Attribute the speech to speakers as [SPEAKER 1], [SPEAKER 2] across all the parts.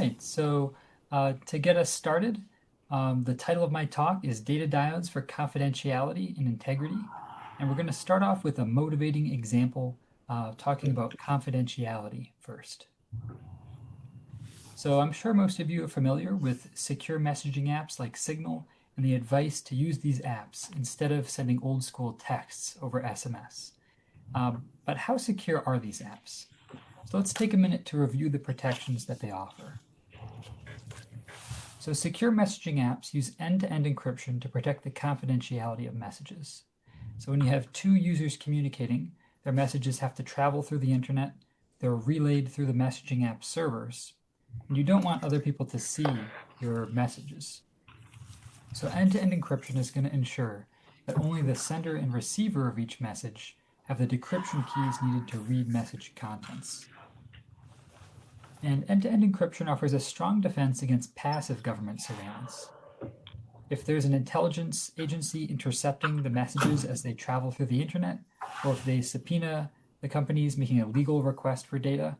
[SPEAKER 1] right, so to get us started, the title of my talk is Data Diodes for Confidentiality and Integrity. And we're going to start off with a motivating example talking about confidentiality first. So I'm sure most of you are familiar with secure messaging apps like Signal and the advice to use these apps instead of sending old school texts over SMS. But how secure are these apps? So let's take a minute to review the protections that they offer. So secure messaging apps use end-to-end encryption to protect the confidentiality of messages. So when you have two users communicating, their messages have to travel through the internet, they're relayed through the messaging app servers, and you don't want other people to see your messages. So end-to-end encryption is going to ensure that only the sender and receiver of each message have the decryption keys needed to read message contents. And end-to-end encryption offers a strong defense against passive government surveillance. If there's an intelligence agency intercepting the messages as they travel through the internet, or if they subpoena the companies making a legal request for data,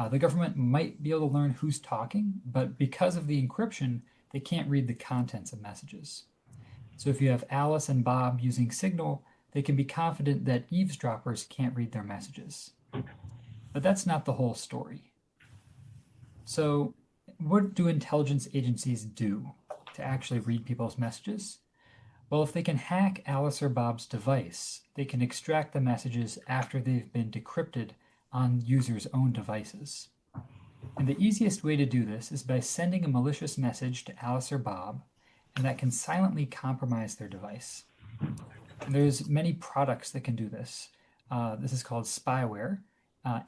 [SPEAKER 1] the government might be able to learn who's talking, but because of the encryption, they can't read the contents of messages. So if you have Alice and Bob using Signal, they can be confident that eavesdroppers can't read their messages. But that's not the whole story. So what do intelligence agencies do to actually read people's messages? Well, if they can hack Alice or Bob's device, they can extract the messages after they've been decrypted on users' own devices. And the easiest way to do this is by sending a malicious message to Alice or Bob, and that can silently compromise their device. And there's many products that can do this. This is called Spyware.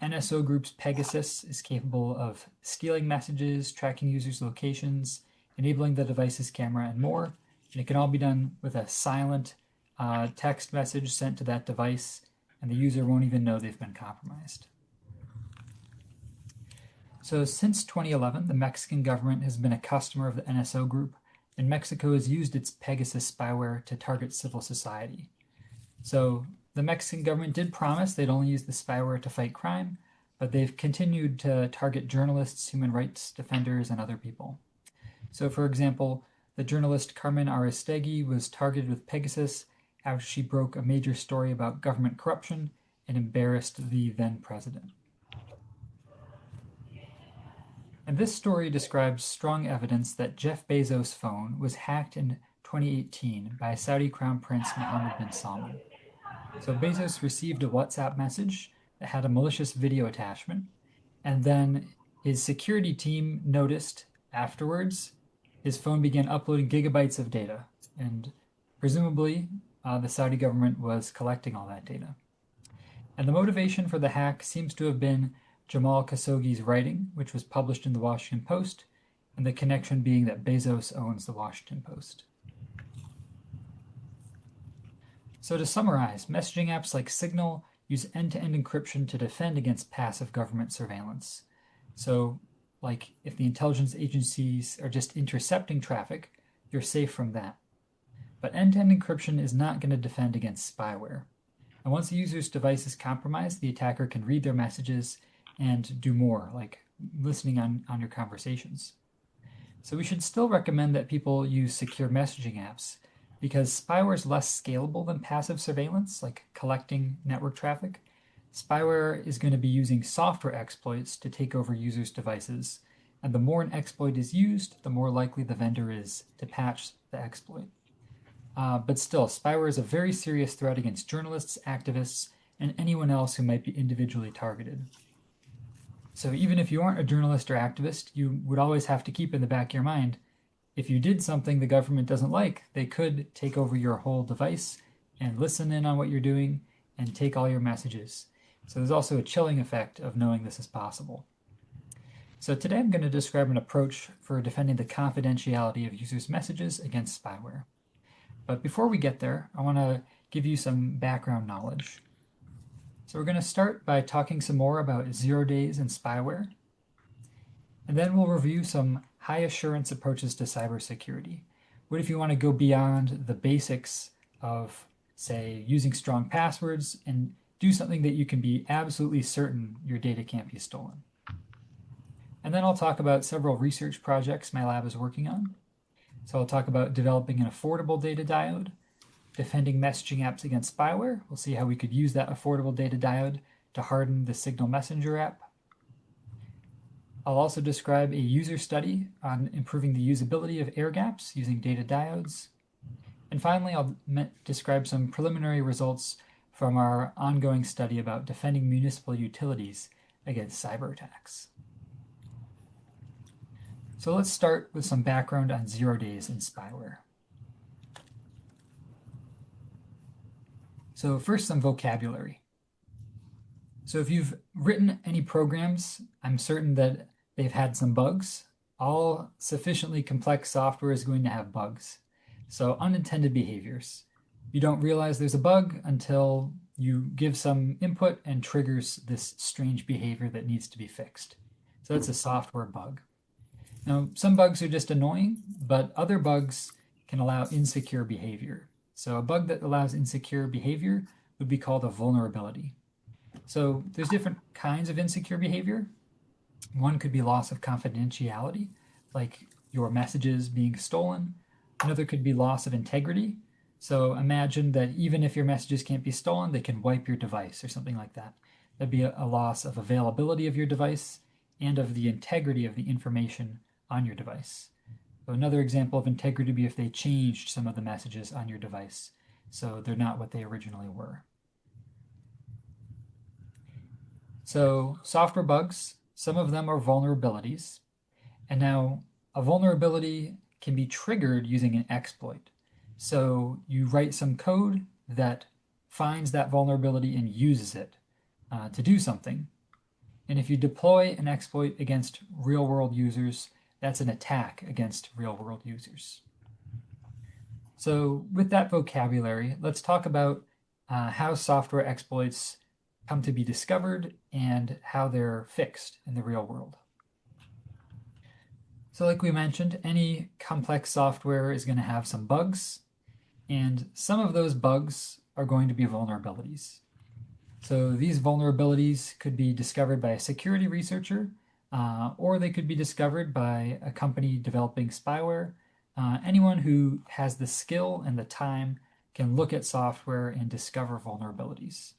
[SPEAKER 1] NSO Group's Pegasus is capable of stealing messages, tracking users' locations, enabling the device's camera, and more. And it can all be done with a silent text message sent to that device, and the user won't even know they've been compromised. So since 2011, the Mexican government has been a customer of the NSO Group, and Mexico has used its Pegasus spyware to target civil society. So the Mexican government did promise they'd only use the spyware to fight crime, but they've continued to target journalists, human rights defenders, and other people. So for example, the journalist Carmen Aristegui was targeted with Pegasus after she broke a major story about government corruption and embarrassed the then president. And this story describes strong evidence that Jeff Bezos' phone was hacked in 2018 by Saudi Crown Prince Mohammed bin Salman. So Bezos received a WhatsApp message that had a malicious video attachment, and then his security team noticed afterwards his phone began uploading gigabytes of data, and presumably the Saudi government was collecting all that data. And the motivation for the hack seems to have been Jamal Khashoggi's writing, which was published in the Washington Post, and the connection being that Bezos owns the Washington Post. So to summarize, messaging apps like Signal use end-to-end encryption to defend against passive government surveillance. So, like if the intelligence agencies are just intercepting traffic, you're safe from that. But end-to-end encryption is not going to defend against spyware. And once a user's device is compromised, the attacker can read their messages and do more, like listening on your conversations. So we should still recommend that people use secure messaging apps, because spyware is less scalable than passive surveillance, like collecting network traffic. Spyware is going to be using software exploits to take over users' devices, and the more an exploit is used, the more likely the vendor is to patch the exploit. But still, spyware is a very serious threat against journalists, activists, and anyone else who might be individually targeted. So even if you aren't a journalist or activist, you would always have to keep in the back of your mind, if you did something the government doesn't like, they could take over your whole device and listen in on what you're doing and take all your messages. So there's also a chilling effect of knowing this is possible. So today I'm going to describe an approach for defending the confidentiality of users' messages against spyware. But before we get there, I want to give you some background knowledge. So we're going to start by talking some more about 0 days and spyware. And then we'll review some high assurance approaches to cybersecurity. What if you want to go beyond the basics of, say, using strong passwords and do something that you can be absolutely certain your data can't be stolen? And then I'll talk about several research projects my lab is working on. So I'll talk about developing an affordable data diode, defending messaging apps against spyware. We'll see how we could use that affordable data diode to harden the Signal Messenger app. I'll also describe a user study on improving the usability of air gaps using data diodes. And finally, I'll describe some preliminary results from our ongoing study about defending municipal utilities against cyber attacks. So let's start with some background on 0 days in spyware. So first, some vocabulary. So if you've written any programs, I'm certain that they've had some bugs. All sufficiently complex software is going to have bugs. So unintended behaviors. You don't realize there's a bug until you give some input and triggers this strange behavior that needs to be fixed. So that's a software bug. Now, some bugs are just annoying, but other bugs can allow insecure behavior. So a bug that allows insecure behavior would be called a vulnerability. So there's different kinds of insecure behavior. One could be loss of confidentiality, like your messages being stolen. Another could be loss of integrity. So imagine that even if your messages can't be stolen, they can wipe your device or something like that. That'd be a loss of availability of your device and of the integrity of the information on your device. So another example of integrity would be if they changed some of the messages on your device, so they're not what they originally were. So software bugs, some of them are vulnerabilities. And now a vulnerability can be triggered using an exploit. So you write some code that finds that vulnerability and uses it to do something. And if you deploy an exploit against real-world users, that's an attack against real-world users. So with that vocabulary, let's talk about how software exploits come to be discovered and how they're fixed in the real world. So like we mentioned, any complex software is going to have some bugs, and some of those bugs are going to be vulnerabilities. So these vulnerabilities could be discovered by a security researcher, or they could be discovered by a company developing spyware. Anyone who has the skill and the time can look at software and discover vulnerabilities.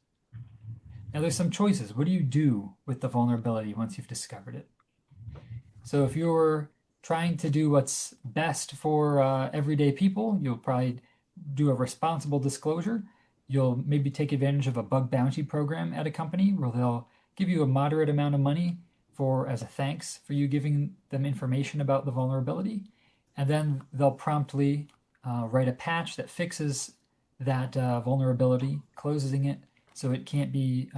[SPEAKER 1] Now there's some choices. What do you do with the vulnerability once you've discovered it? So if you're trying to do what's best for everyday people, you'll probably do a responsible disclosure. You'll maybe take advantage of a bug bounty program at a company where they'll give you a moderate amount of money as a thanks for you giving them information about the vulnerability. And then they'll promptly write a patch that fixes that vulnerability, closing it so it can't be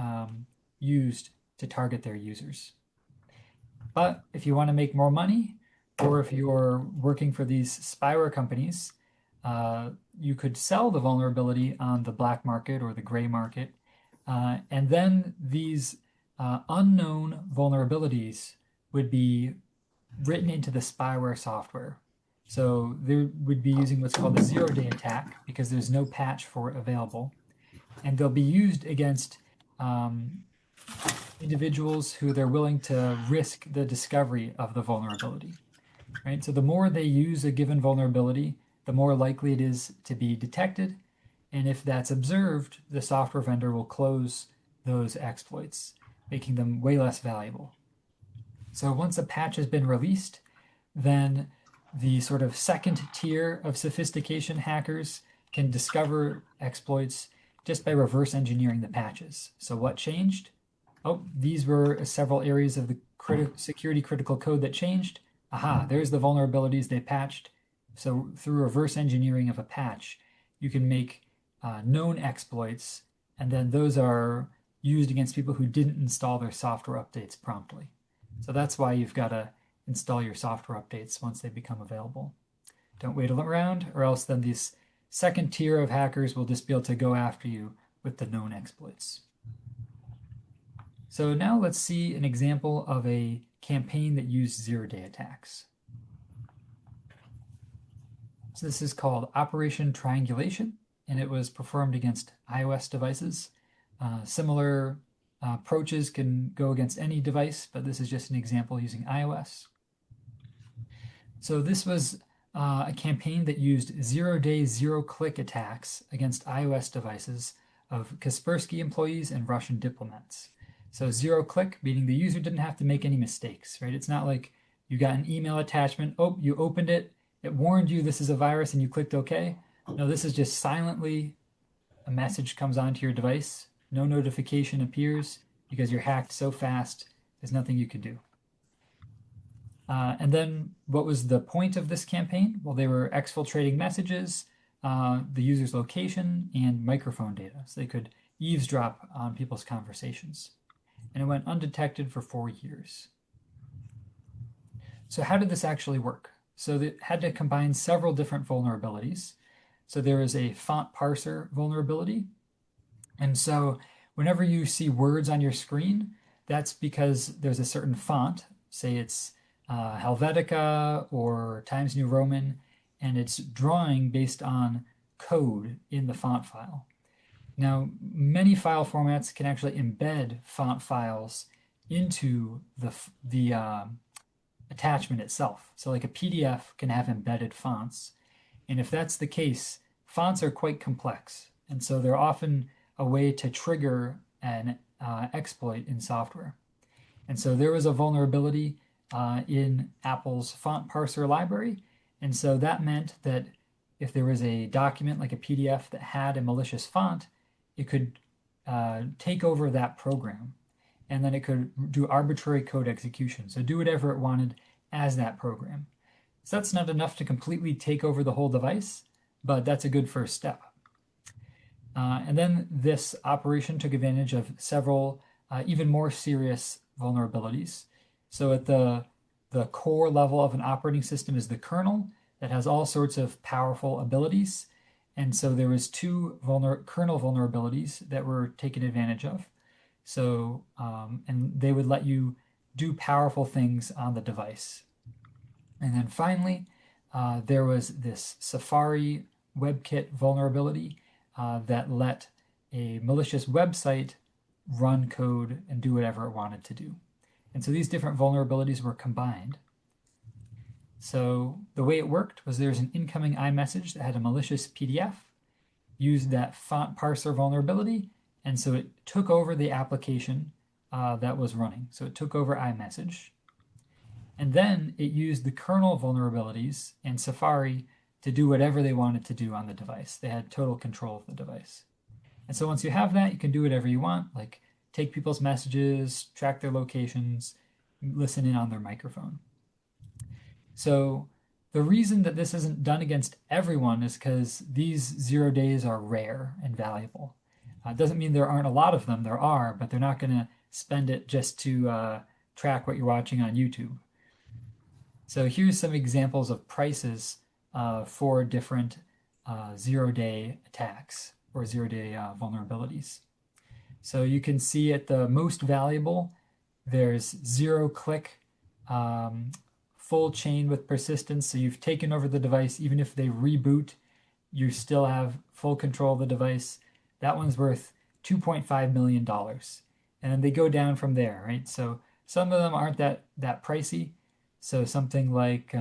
[SPEAKER 1] used to target their users. But if you want to make more money, or if you're working for these spyware companies, you could sell the vulnerability on the black market or the gray market. And then these unknown vulnerabilities would be written into the spyware software. So they would be using what's called a 0-day attack because there's no patch for it available. And they'll be used against individuals who they're willing to risk the discovery of the vulnerability. Right? So the more they use a given vulnerability, the more likely it is to be detected. And if that's observed, the software vendor will close those exploits, making them way less valuable. So once a patch has been released, then the sort of second tier of sophistication hackers can discover exploits just by reverse engineering the patches. So what changed? Oh, these were several areas of the security critical code that changed. Aha, there's the vulnerabilities they patched. So through reverse engineering of a patch, you can make known exploits, and then those are used against people who didn't install their software updates promptly. So that's why you've got to install your software updates once they become available. Don't wait around, or else then these second tier of hackers will just be able to go after you with the known exploits. So now let's see an example of a campaign that used 0-day attacks. So this is called Operation Triangulation, and it was performed against iOS devices. Similar approaches can go against any device, but this is just an example using iOS. So this was a campaign that used zero-day, zero-click attacks against iOS devices of Kaspersky employees and Russian diplomats. So zero-click, meaning the user didn't have to make any mistakes, right? It's not like you got an email attachment, oh, you opened it, it warned you this is a virus and you clicked OK. No, this is just silently a message comes onto your device, no notification appears because you're hacked so fast, there's nothing you can do. And then what was the point of this campaign? Well, they were exfiltrating messages, the user's location, and microphone data. So they could eavesdrop on people's conversations. And it went undetected for 4 years. So how did this actually work? So they had to combine several different vulnerabilities. So there is a font parser vulnerability. And so whenever you see words on your screen, that's because there's a certain font, say it's Helvetica or Times New Roman, and it's drawing based on code in the font file. Now, many file formats can actually embed font files into the attachment itself. So like a PDF can have embedded fonts. And if that's the case, fonts are quite complex. And so they're often a way to trigger an exploit in software. And so there was a vulnerability in Apple's font parser library. And so that meant that if there was a document like a PDF that had a malicious font, it could take over that program. And then it could do arbitrary code execution. So do whatever it wanted as that program. So that's not enough to completely take over the whole device, but that's a good first step. And then this operation took advantage of several even more serious vulnerabilities. So at the core level of an operating system is the kernel that has all sorts of powerful abilities. And so there was two kernel vulnerabilities that were taken advantage of. So, and they would let you do powerful things on the device. And then finally, there was this Safari WebKit vulnerability that let a malicious website run code and do whatever it wanted to do. And so these different vulnerabilities were combined. So the way it worked was there's an incoming iMessage that had a malicious PDF, used that font parser vulnerability, and so it took over the application that was running. So it took over iMessage. And then it used the kernel vulnerabilities and Safari to do whatever they wanted to do on the device. They had total control of the device. And so once you have that, you can do whatever you want, like take people's messages, track their locations, listen in on their microphone. So the reason that this isn't done against everyone is because these 0 days are rare and valuable. It doesn't mean there aren't a lot of them. There are, but they're not going to spend it just to track what you're watching on YouTube. So here's some examples of prices for different 0-day attacks or 0-day vulnerabilities. So you can see at the most valuable, there's 0-click full chain with persistence. So you've taken over the device. Even if they reboot, you still have full control of the device. That one's worth $2.5 million. And then they go down from there, right? So some of them aren't that pricey. So something like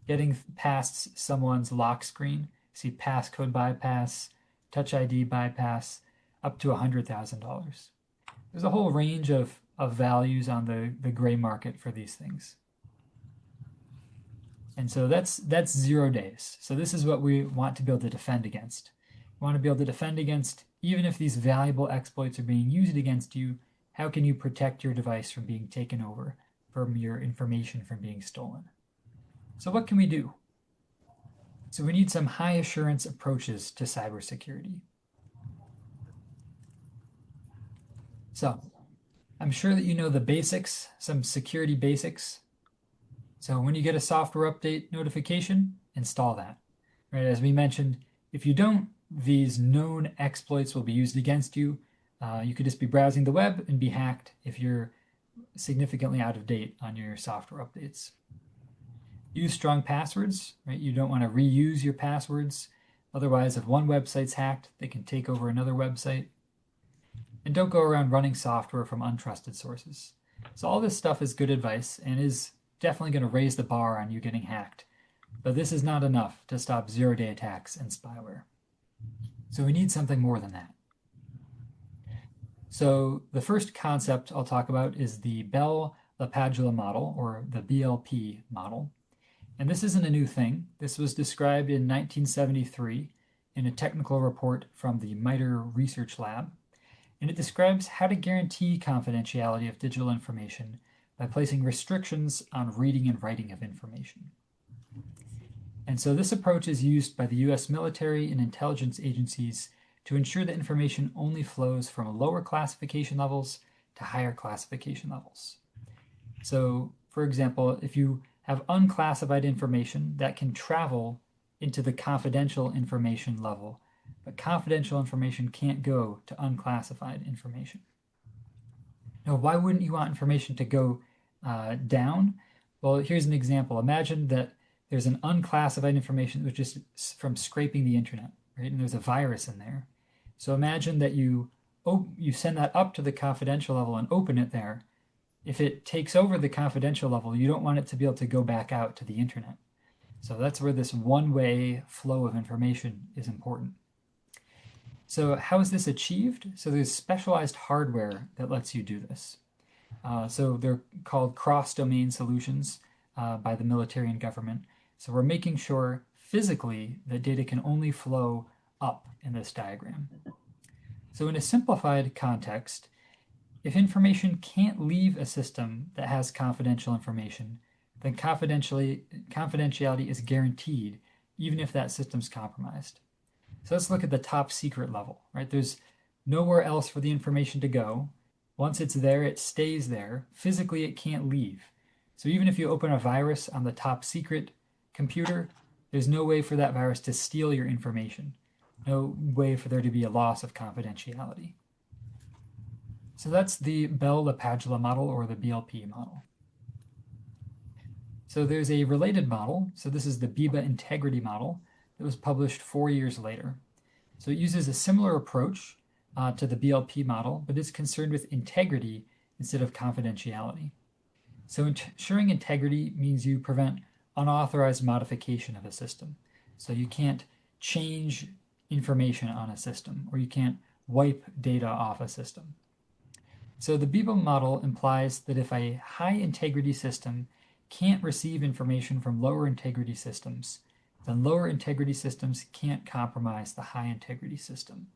[SPEAKER 1] getting past someone's lock screen, see passcode bypass, Touch ID bypass, up to $100,000. There's a whole range of values on the gray market for these things. And so that's 0 days. So this is what we want to be able to defend against. We want to be able to defend against, even if these valuable exploits are being used against you, how can you protect your device from being taken over, from your information from being stolen? So what can we do? So we need some high assurance approaches to cybersecurity. So I'm sure that you know the basics, some security basics. So when you get a software update notification, install that. Right? As we mentioned, if you don't, these known exploits will be used against you. You could just be browsing the web and be hacked if you're significantly out of date on your software updates. Use strong passwords, right? You don't want to reuse your passwords. Otherwise, if one website's hacked, they can take over another website. And don't go around running software from untrusted sources. So all this stuff is good advice and is definitely going to raise the bar on you getting hacked. But this is not enough to stop zero-day attacks and spyware. So we need something more than that. So the first concept I'll talk about is the Bell-LaPadula model, or the BLP model. And this isn't a new thing. This was described in 1973 in a technical report from the MITRE Research Lab. And it describes how to guarantee confidentiality of digital information by placing restrictions on reading and writing of information. And so this approach is used by the US military and intelligence agencies to ensure that information only flows from lower classification levels to higher classification levels. So, for example, if you have unclassified information that can travel into the confidential information level, but confidential information can't go to unclassified information. Now, why wouldn't you want information to go down? Well, here's an example. Imagine that there's an unclassified information which is from scraping the internet, right? And there's a virus in there. So imagine that you send that up to the confidential level and open it there. If it takes over the confidential level, you don't want it to be able to go back out to the internet. So that's where this one-way flow of information is important. So how is this achieved? So there's specialized hardware that lets you do this. So they're called cross-domain solutions by the military and government. So we're making sure physically that data can only flow up in this diagram. So in a simplified context, if information can't leave a system that has confidential information, then confidentiality is guaranteed, even if that system's compromised. So let's look at the top secret level, right? There's nowhere else for the information to go. Once it's there, it stays there. Physically, it can't leave. So even if you open a virus on the top secret computer, there's no way for that virus to steal your information. No way for there to be a loss of confidentiality. So that's the Bell-LaPadula model, or the BLP model. So there's a related model. So this is the Biba integrity model that was published 4 years later. So it uses a similar approach to the BLP model, but it's concerned with integrity instead of confidentiality. So ensuring integrity means you prevent unauthorized modification of a system. So you can't change information on a system, or you can't wipe data off a system. So the Biba model implies that if a high integrity system can't receive information from lower integrity systems, then lower integrity systems can't compromise the high integrity system.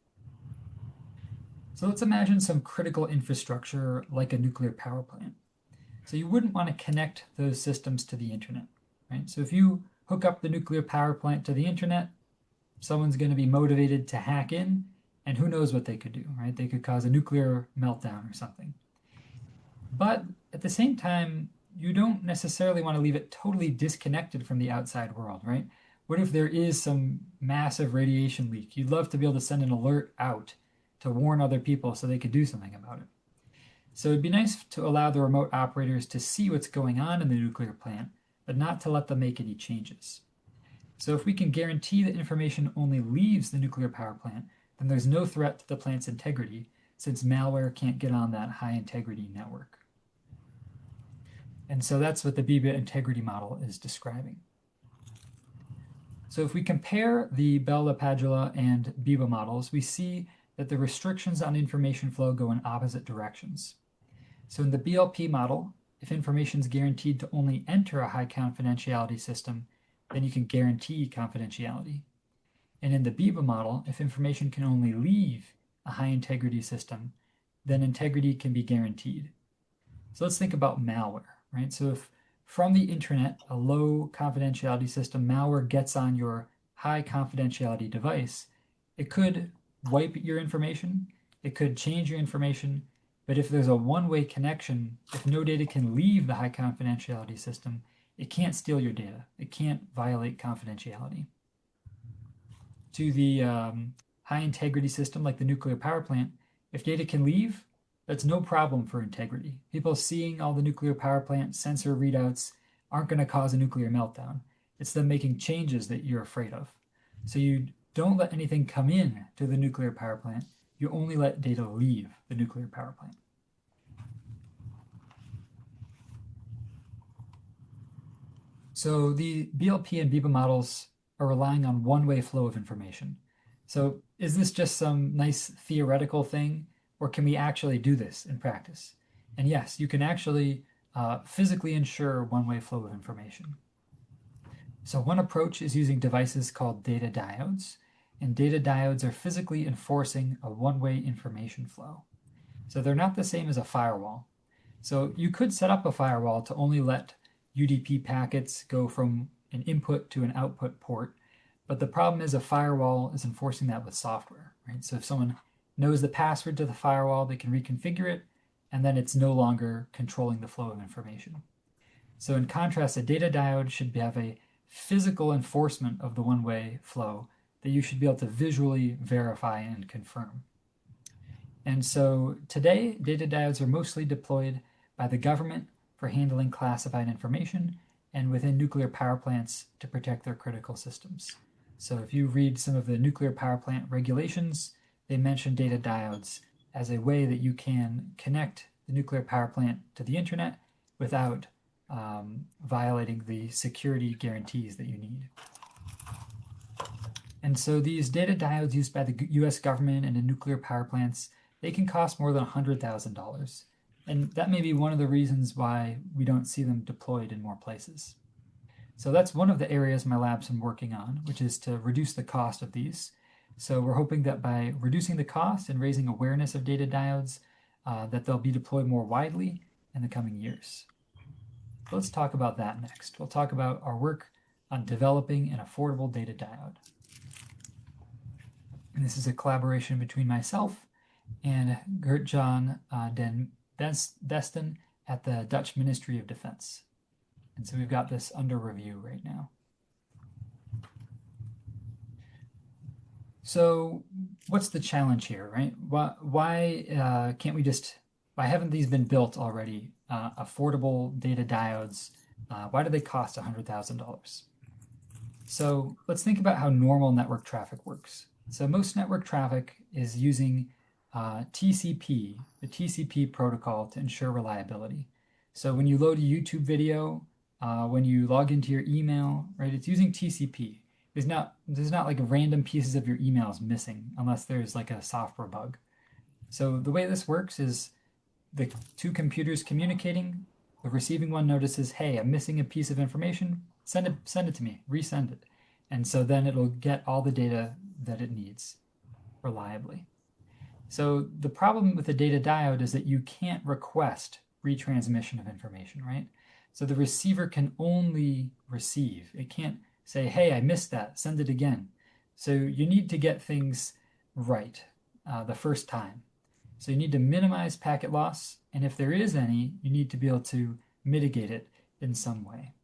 [SPEAKER 1] So let's imagine some critical infrastructure like a nuclear power plant. So you wouldn't want to connect those systems to the internet, right? So if you hook up the nuclear power plant to the internet, someone's going to be motivated to hack in, and who knows what they could do, right? They could cause a nuclear meltdown or something. But at the same time, you don't necessarily want to leave it totally disconnected from the outside world, right? What if there is some massive radiation leak? You'd love to be able to send an alert out to warn other people so they could do something about it. So it'd be nice to allow the remote operators to see what's going on in the nuclear plant, but not to let them make any changes. So if we can guarantee that information only leaves the nuclear power plant, then there's no threat to the plant's integrity, since malware can't get on that high integrity network. And so that's what the Biba integrity model is describing. So if we compare the Bell-LaPadula and Biba models, we see that the restrictions on information flow go in opposite directions. So in the BLP model, if information is guaranteed to only enter a high confidentiality system, then you can guarantee confidentiality. And in the Biba model, if information can only leave a high integrity system, then integrity can be guaranteed. So let's think about malware, right? So if from the internet, a low confidentiality system malware gets on your high confidentiality device, it could wipe your information, it could change your information, but if there's a one-way connection, if no data can leave the high confidentiality system, it can't steal your data. It can't violate confidentiality. To the high integrity system like the nuclear power plant, if data can leave, that's no problem for integrity. People seeing all the nuclear power plant sensor readouts aren't going to cause a nuclear meltdown. It's them making changes that you're afraid of. So you don't let anything come in to the nuclear power plant. you only let data leave the nuclear power plant. So the BLP and BIBA models are relying on one-way flow of information. So is this just some nice theoretical thing, or can we actually do this in practice? And yes, you can actually physically ensure one-way flow of information. So one approach is using devices called data diodes, and data diodes are physically enforcing a one-way information flow. So they're not the same as a firewall. So you could set up a firewall to only let UDP packets go from an input to an output port, but the problem is a firewall is enforcing that with software, right? So if someone knows the password to the firewall, they can reconfigure it, and then it's no longer controlling the flow of information. So in contrast, a data diode should have a physical enforcement of the one-way flow that you should be able to visually verify and confirm. And so today, data diodes are mostly deployed by the government for handling classified information and within nuclear power plants to protect their critical systems. So if you read some of the nuclear power plant regulations, they mention data diodes as a way that you can connect the nuclear power plant to the internet without violating the security guarantees that you need. And so these data diodes used by the US government and in nuclear power plants, they can cost more than $100,000. And that may be one of the reasons why we don't see them deployed in more places. So that's one of the areas my lab's been working on, which is to reduce the cost of these. So we're hoping that by reducing the cost and raising awareness of data diodes, that they'll be deployed more widely in the coming years. Let's talk about that next. We'll talk about our work on developing an affordable data diode. And this is a collaboration between myself and Gert-Jan den Besten at the Dutch Ministry of Defense. And so we've got this under review right now. So what's the challenge here, right? Why can't we why haven't these been built already? Affordable data diodes, why do they cost $100,000? So let's think about how normal network traffic works. So most network traffic is using TCP, the TCP protocol, to ensure reliability. So when you load a YouTube video, when you log into your email, right, it's using TCP. There's not like random pieces of your emails missing unless there's like a software bug. So the way this works is the two computers communicating, the receiving one notices, hey, I'm missing a piece of information, send it to me, resend it. And so then it'll get all the data that it needs reliably. So the problem with the data diode is that you can't request retransmission of information, right? So the receiver can only receive. It can't say, hey, I missed that, send it again. So you need to get things right the first time. So you need to minimize packet loss, and if there is any, you need to be able to mitigate it in some way.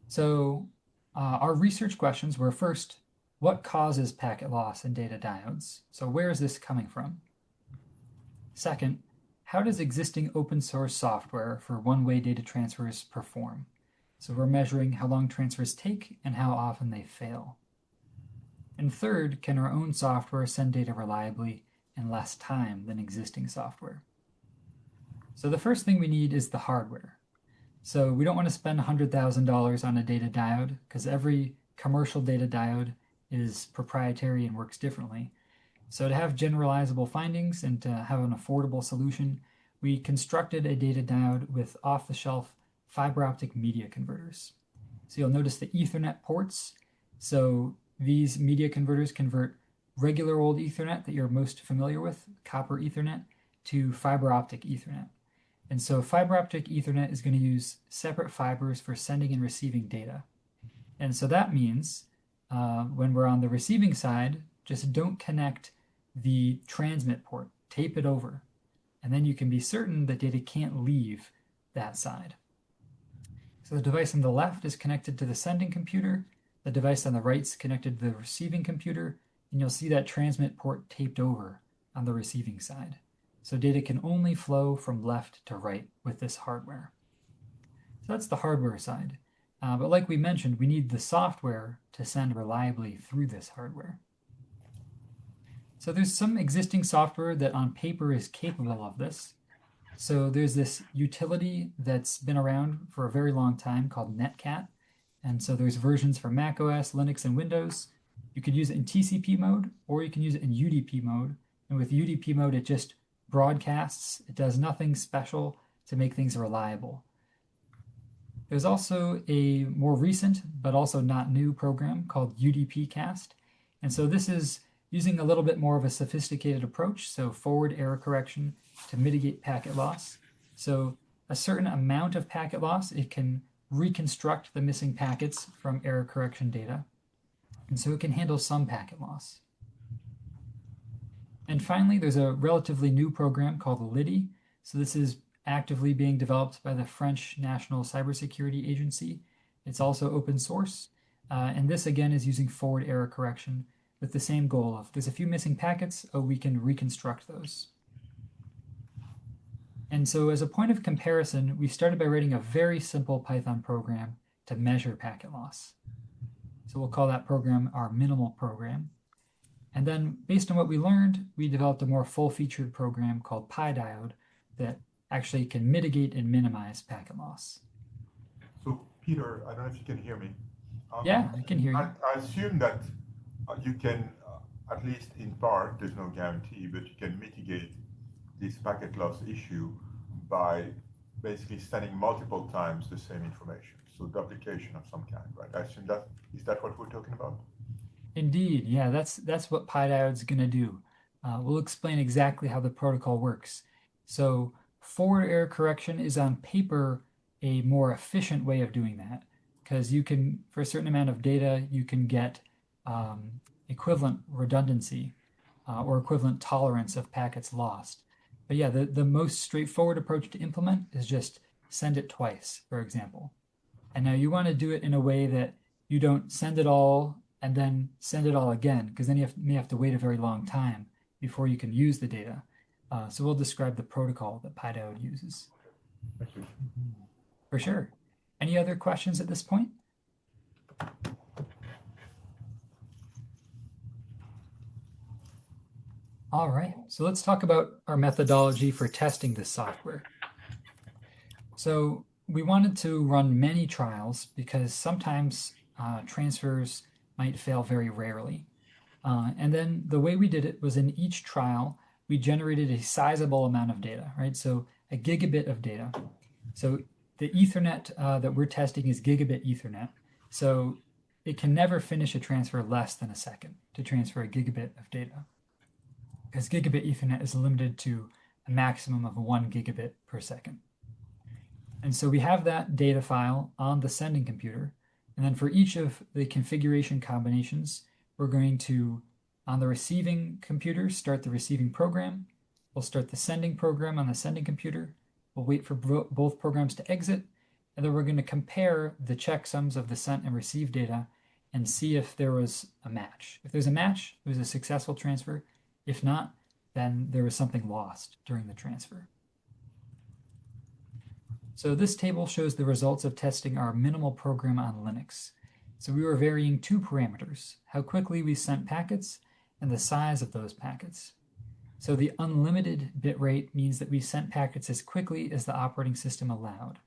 [SPEAKER 1] So our research questions were first, what causes packet loss in data diodes? So where is this coming from? Second, how does existing open source software for one-way data transfers perform? So we're measuring how long transfers take and how often they fail. And third, can our own software send data reliably in less time than existing software? So the first thing we need is the hardware. So we don't want to spend $100,000 on a data diode because every commercial data diode is proprietary and works differently. So to have generalizable findings and to have an affordable solution, we constructed a data diode with off-the-shelf fiber optic media converters. So you'll notice the Ethernet ports. So these media converters convert regular old Ethernet that you're most familiar with, copper Ethernet, to fiber optic Ethernet. And so fiber optic Ethernet is going to use separate fibers for sending and receiving data. And so that means when we're on the receiving side, just don't connect the transmit port, tape it over, and then you can be certain that data can't leave that side. So the device on the left is connected to the sending computer, the device on the right is connected to the receiving computer, and you'll see that transmit port taped over on the receiving side. So data can only flow from left to right with this hardware. So that's the hardware side. But like we mentioned, we need the software to send reliably through this hardware. So there's some existing software that on paper is capable of this. So there's this utility that's been around for a very long time called Netcat. And so there's versions for macOS, Linux, and Windows. You could use it in TCP mode, or you can use it in UDP mode. And with UDP mode, it just broadcasts. It does nothing special to make things reliable. There's also a more recent, but also not new program called UDPcast. And so this is using a little bit more of a sophisticated approach, so forward error correction to mitigate packet loss. So a certain amount of packet loss, it can reconstruct the missing packets from error correction data. And so it can handle some packet loss. And finally, there's a relatively new program called LIDI. So this is actively being developed by the French National Cybersecurity Agency. It's also open source. And this again is using forward error correction with the same goal of there's a few missing packets, we can reconstruct those. And so as a point of comparison, we started by writing a very simple Python program to measure packet loss. So we'll call that program our minimal program. And then based on what we learned, we developed a more full-featured program called PyDiode that actually can mitigate and minimize packet loss.
[SPEAKER 2] So Peter, I don't know if you can hear me.
[SPEAKER 1] Yeah, I can hear you.
[SPEAKER 2] I assume that you can, at least in part, there's no guarantee, but you can mitigate this packet loss issue by basically sending multiple times the same information. So duplication of some kind, right? I assume that, is that what we're talking about?
[SPEAKER 1] Indeed, yeah, that's what PyDiode's going to do. We'll explain exactly how the protocol works. So forward error correction is on paper a more efficient way of doing that, because you can, for a certain amount of data, you can get equivalent redundancy or equivalent tolerance of packets lost. But yeah, the most straightforward approach to implement is just send it twice, for example. And now you want to do it in a way that you don't send it all and then send it all again, because then you may have to wait a very long time before you can use the data. So we'll describe the protocol that PyDiode uses.
[SPEAKER 2] Thank you.
[SPEAKER 1] For sure. Any other questions at this point? All right, so let's talk about our methodology for testing this software. So we wanted to run many trials because sometimes transfers might fail very rarely. And then the way we did it was in each trial, we generated a sizable amount of data, right? So a gigabit of data. So the Ethernet that we're testing is gigabit Ethernet. So it can never finish a transfer less than a second to transfer a gigabit of data, because gigabit Ethernet is limited to a maximum of 1 gigabit per second. And so we have that data file on the sending computer. And then for each of the configuration combinations, we're going to, on the receiving computer, start the receiving program. We'll start the sending program on the sending computer. We'll wait for both programs to exit. And then we're going to compare the checksums of the sent and received data and see if there was a match. If there's a match, it was a successful transfer. If not, then there was something lost during the transfer. So this table shows the results of testing our minimal program on Linux. So we were varying two parameters, how quickly we sent packets and the size of those packets. So the unlimited bit rate means that we sent packets as quickly as the operating system allowed.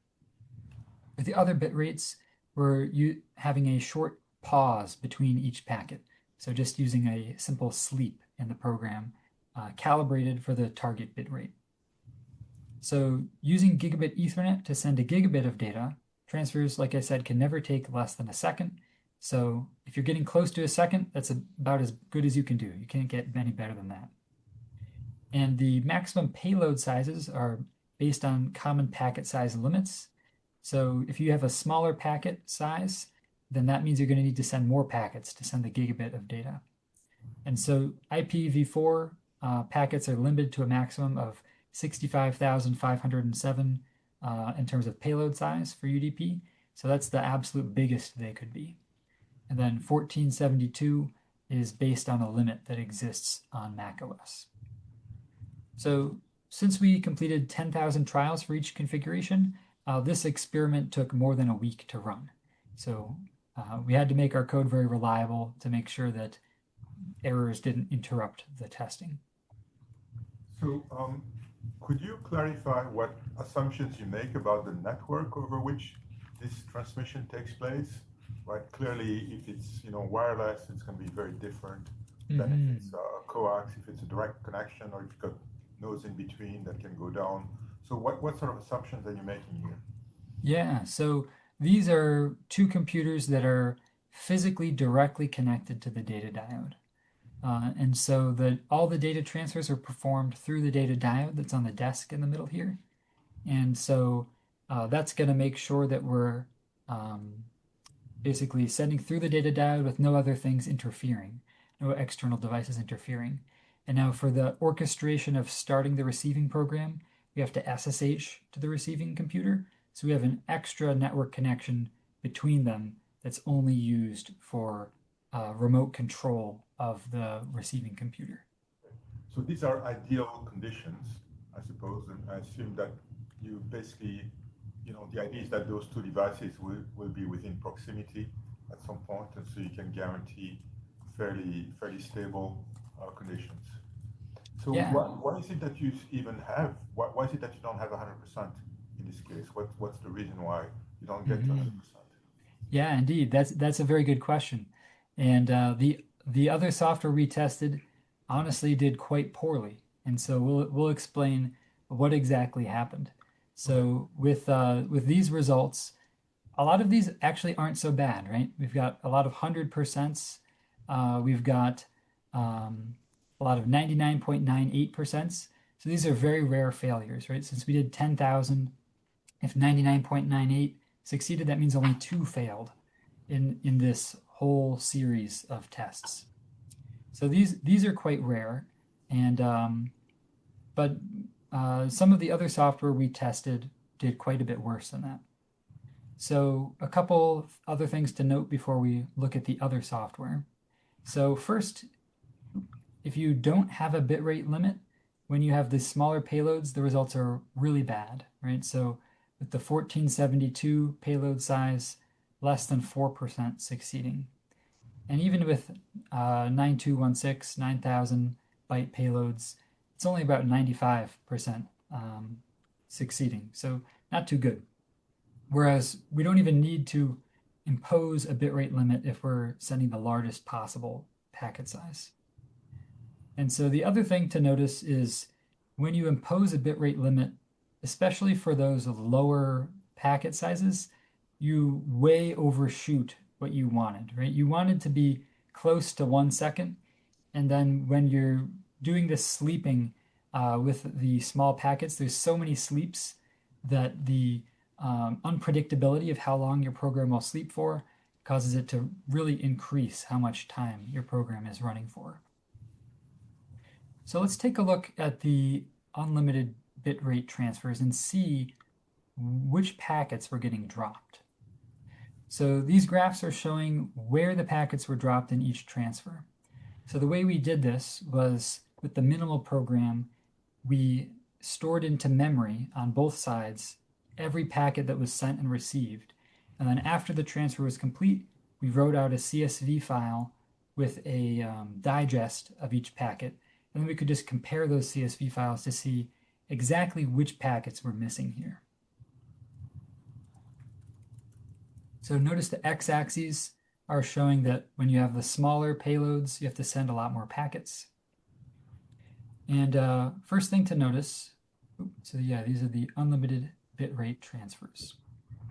[SPEAKER 1] With the other bit rates, we're having a short pause between each packet. So just using a simple sleep in the program, calibrated for the target bit rate. So using gigabit Ethernet to send a gigabit of data, transfers, like I said, can never take less than a second. So if you're getting close to a second, that's about as good as you can do. You can't get any better than that. And the maximum payload sizes are based on common packet size limits. So if you have a smaller packet size, then that means you're going to need to send more packets to send the gigabit of data. And so IPv4 packets are limited to a maximum of 65,507 in terms of payload size for UDP. So that's the absolute biggest they could be. And then 1472 is based on a limit that exists on macOS. So since we completed 10,000 trials for each configuration, this experiment took more than a week to run. So we had to make our code very reliable to make sure that errors didn't interrupt the testing.
[SPEAKER 2] So, could you clarify what assumptions you make about the network over which this transmission takes place? Right. Clearly, if it's wireless, it's going to be very different than if it's coax, if it's a direct connection, or if you've got nodes in between that can go down. So, what sort of assumptions are you making here?
[SPEAKER 1] Yeah, so these are two computers that are physically directly connected to the data diode. And so all the data transfers are performed through the data diode that's on the desk in the middle here. And so that's going to make sure that we're um, basically sending through the data diode with no other things interfering, no external devices interfering. And now for the orchestration of starting the receiving program, we have to SSH to the receiving computer. So we have an extra network connection between them that's only used for remote control of the receiving computer.
[SPEAKER 2] So these are ideal conditions, I suppose, and I assume that you basically, the idea is that those two devices will be within proximity at some point, and so you can guarantee fairly stable conditions. So
[SPEAKER 1] Yeah.
[SPEAKER 2] why is it that you even have, why is it that you don't have 100% in this case? What's the reason why you don't get to
[SPEAKER 1] Mhm.
[SPEAKER 2] 100%?
[SPEAKER 1] Yeah, indeed. That's a very good question. And the other software we tested honestly did quite poorly. And so we'll explain what exactly happened.
[SPEAKER 2] Okay.
[SPEAKER 1] So with these results, a lot of these actually aren't so bad, right? We've got a lot of 100%. We've got a lot of 99.98%. So these are very rare failures, right? Since we did 10,000, if 99.98 succeeded, that means only two failed in this whole series of tests. So these are quite rare, and but some of the other software we tested did quite a bit worse than that. So a couple other things to note before we look at the other software. So first, if you don't have a bitrate limit, when you have the smaller payloads, the results are really bad, right? So with the 1472 payload size, less than 4% succeeding. And even with 9216, 9000 byte payloads, it's only about 95% succeeding. So not too good. Whereas we don't even need to impose a bitrate limit if we're sending the largest possible packet size. And so the other thing to notice is when you impose a bitrate limit, especially for those lower packet sizes, you way overshoot what you wanted, right? You wanted to be close to 1 second. And then when you're doing this sleeping with the small packets, there's so many sleeps that the unpredictability of how long your program will sleep for causes it to really increase how much time your program is running for. So let's take a look at the unlimited bitrate transfers and see which packets were getting dropped. So these graphs are showing where the packets were dropped in each transfer. So the way we did this was with the minimal program, we stored into memory on both sides every packet that was sent and received. And then after the transfer was complete, we wrote out a CSV file with a digest of each packet. And then we could just compare those CSV files to see exactly which packets were missing here. So notice the x-axes are showing that when you have the smaller payloads, you have to send a lot more packets. And first thing to notice, so yeah, these are the unlimited bitrate transfers.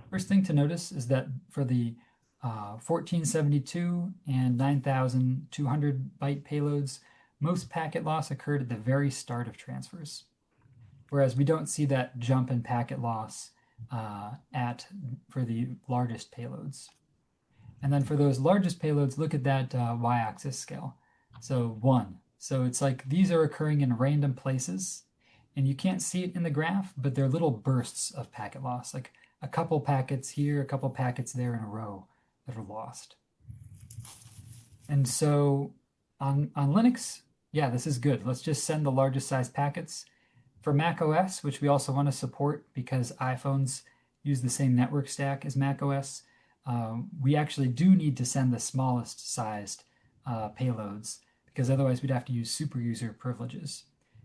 [SPEAKER 1] First thing to notice is that for the 1472 and 9200 byte payloads, most packet loss occurred at the very start of transfers, whereas we don't see that jump in packet loss for the largest payloads. And then for those largest payloads, look at that y-axis scale. So 1. So it's like these are occurring in random places, and you can't see it in the graph, but they're little bursts of packet loss, like a couple packets here, a couple packets there in a row that are lost. And so on Linux, yeah, this is good. Let's just send the largest size packets. For Mac OS, which we also want to support because iPhones use the same network stack as Mac OS, we actually do need to send the smallest sized payloads. because otherwise we'd have to use super user privileges.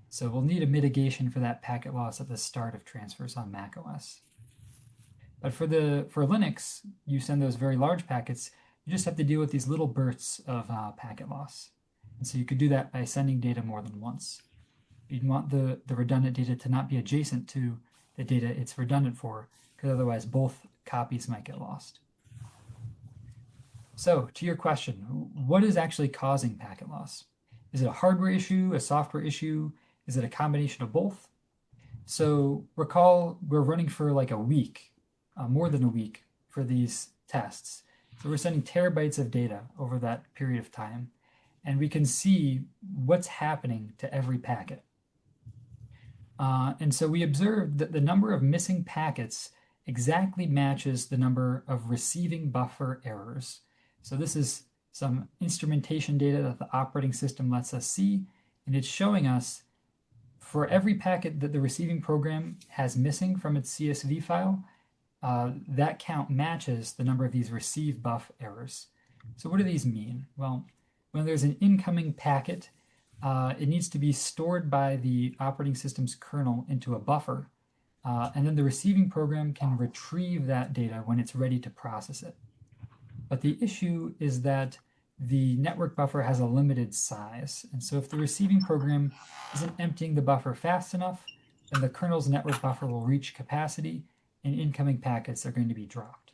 [SPEAKER 1] So we'll need a mitigation for that packet loss at the start of transfers on macOS. But for Linux, you send those very large packets, you just have to deal with these little bursts of packet loss. And so you could do that by sending data more than once. You'd want the redundant data to not be adjacent to the data it's redundant for, because otherwise both copies might get lost. So to your question, what is actually causing packet loss? Is it a hardware issue, a software issue? Is it a combination of both? So recall we're running for like a week, more than a week for these tests. So we're sending terabytes of data over that period of time, and we can see what's happening to every packet. And so we observed that the number of missing packets exactly matches the number of receiving buffer errors. So this is some instrumentation data that the operating system lets us see, and it's showing us for every packet that the receiving program has missing from its CSV file, that count matches the number of these receive buff errors. So what do these mean? Well, when there's an incoming packet, it needs to be stored by the operating system's kernel into a buffer, and then the receiving program can retrieve that data when it's ready to process it. But the issue is that the network buffer has a limited size, and so if the receiving program isn't emptying the buffer fast enough, then the kernel's network buffer will reach capacity and incoming packets are going to be dropped.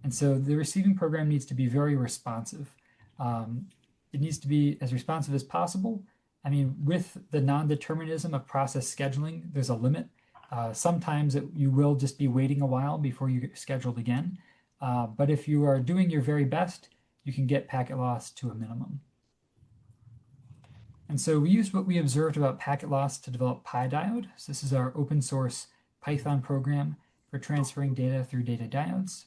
[SPEAKER 1] And so the receiving program needs to be very responsive. It needs to be as responsive as possible. I mean, with the non-determinism of process scheduling, there's a limit. Sometimes you will just be waiting a while before you get scheduled again. But if you are doing your very best, you can get packet loss to a minimum. And so we used what we observed about packet loss to develop PyDiode. So this is our open source Python program for transferring data through data diodes.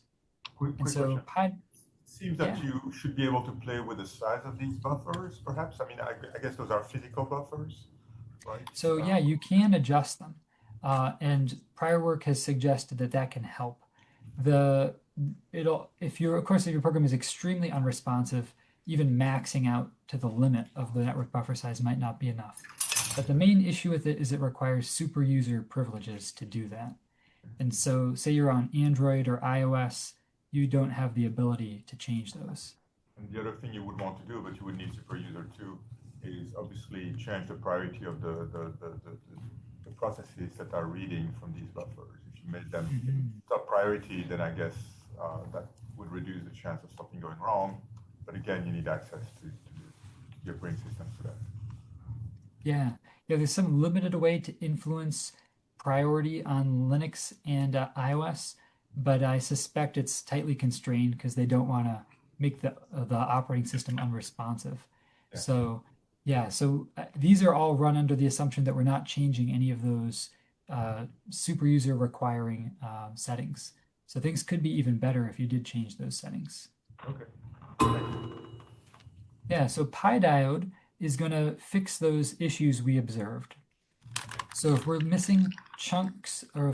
[SPEAKER 2] Quick
[SPEAKER 1] so
[SPEAKER 2] question. Seems that you should be able to play with the size of these buffers, perhaps. I mean, I guess those are physical buffers, right?
[SPEAKER 1] So yeah, you can adjust them, and prior work has suggested that that can help. If your program is extremely unresponsive, even maxing out to the limit of the network buffer size might not be enough. But the main issue with it is it requires super user privileges to do that. And so say you're on Android or iOS, you don't have the ability to change those.
[SPEAKER 2] And the other thing you would want to do, but you would need super user too, is obviously change the priority of the processes that are reading from these buffers. If you made them top priority, then I guess that would reduce the chance of something going wrong. But again, you need access to your brain system for that.
[SPEAKER 1] Yeah, there's some limited way to influence priority on Linux and iOS, but I suspect it's tightly constrained because they don't want to make the operating system unresponsive. Yeah. So these are all run under the assumption that we're not changing any of those super user requiring settings. So things could be even better if you did change those settings.
[SPEAKER 2] Okay.
[SPEAKER 1] Yeah, so PyDiode is going to fix those issues we observed. So if we're missing chunks or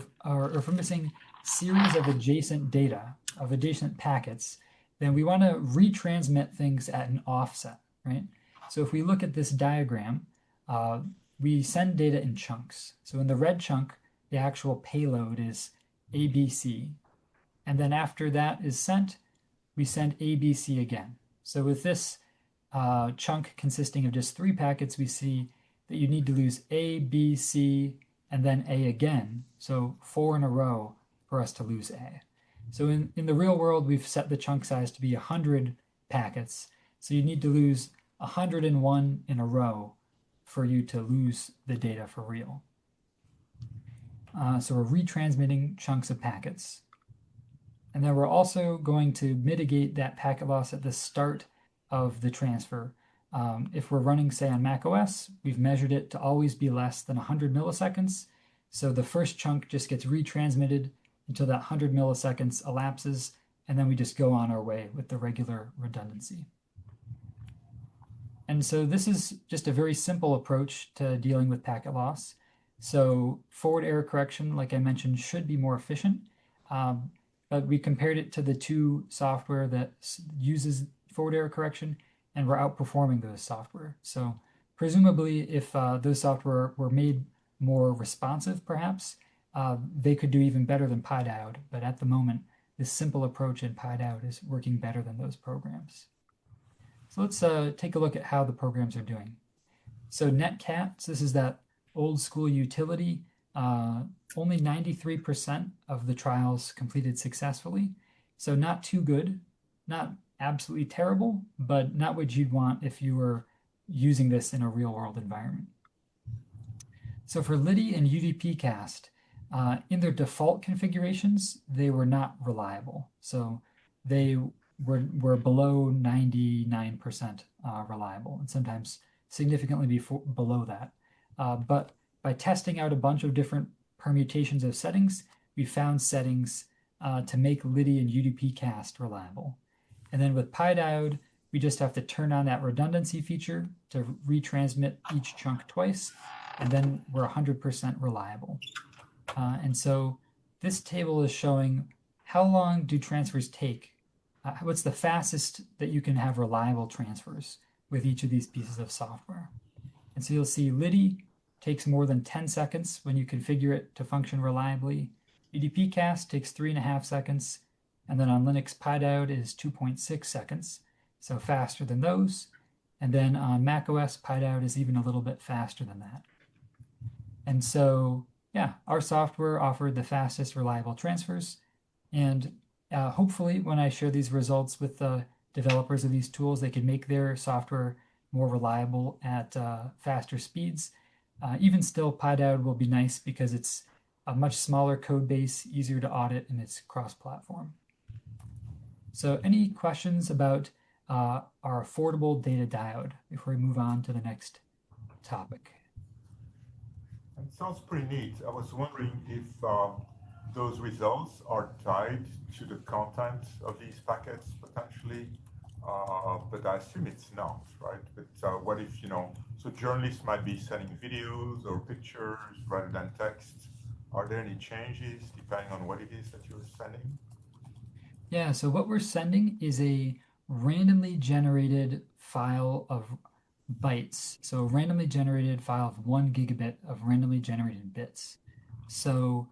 [SPEAKER 1] if we're missing series of adjacent data, of adjacent packets, then we want to retransmit things at an offset, right? So if we look at this diagram, we send data in chunks. So in the red chunk, the actual payload is ABC. And then after that is sent, we send ABC again. So with this chunk consisting of just 3 packets, we see that you need to lose A, B, C, and then A again. So 4 in a row for us to lose A. So in the real world, we've set the chunk size to be 100 packets. So you need to lose 101 in a row for you to lose the data for real. So we're retransmitting chunks of packets. And then we're also going to mitigate that packet loss at the start of the transfer. If we're running, say, on macOS, we've measured it to always be less than 100 milliseconds. So the first chunk just gets retransmitted until that 100 milliseconds elapses, and then we just go on our way with the regular redundancy. And so this is just a very simple approach to dealing with packet loss. So forward error correction, like I mentioned, should be more efficient. But we compared it to the 2 software that uses forward error correction, and were outperforming those software. So presumably, if those software were made more responsive, perhaps, they could do even better than PyDiode. But at the moment, this simple approach in PyDiode is working better than those programs. So let's take a look at how the programs are doing. So netcats, this is that old school utility. Only 93% of the trials completed successfully. So not too good, not absolutely terrible, but not what you'd want if you were using this in a real world environment. So for Liddy and UDP cast, in their default configurations, they were not reliable. So they were below 99% reliable, and sometimes significantly below that. But by testing out a bunch of different permutations of settings, we found settings to make Liddy and UDP cast reliable. And then with PyDiode, we just have to turn on that redundancy feature to retransmit each chunk twice, and then we're 100% reliable. And so this table is showing how long do transfers take? What's the fastest that you can have reliable transfers with each of these pieces of software? And so you'll see Liddy takes more than 10 seconds when you configure it to function reliably. UDPcast takes 3.5 seconds. And then on Linux, PyDiode is 2.6 seconds, so faster than those. And then on macOS, PyDiode is even a little bit faster than that. And so, yeah, our software offered the fastest reliable transfers. And hopefully, when I share these results with the developers of these tools, they can make their software more reliable at faster speeds. Even still, PyDiode will be nice because it's a much smaller code base, easier to audit, and it's cross-platform. So any questions about our affordable data diode before we move on to the next topic?
[SPEAKER 2] It sounds pretty neat. I was wondering if those results are tied to the content of these packets potentially, but I assume it's not, right? But what if, so journalists might be sending videos or pictures rather than text. Are there any changes depending on what it is that you're sending?
[SPEAKER 1] Yeah, so what we're sending is a randomly generated file of bytes. So a randomly generated file of 1 gigabit of randomly generated bits. So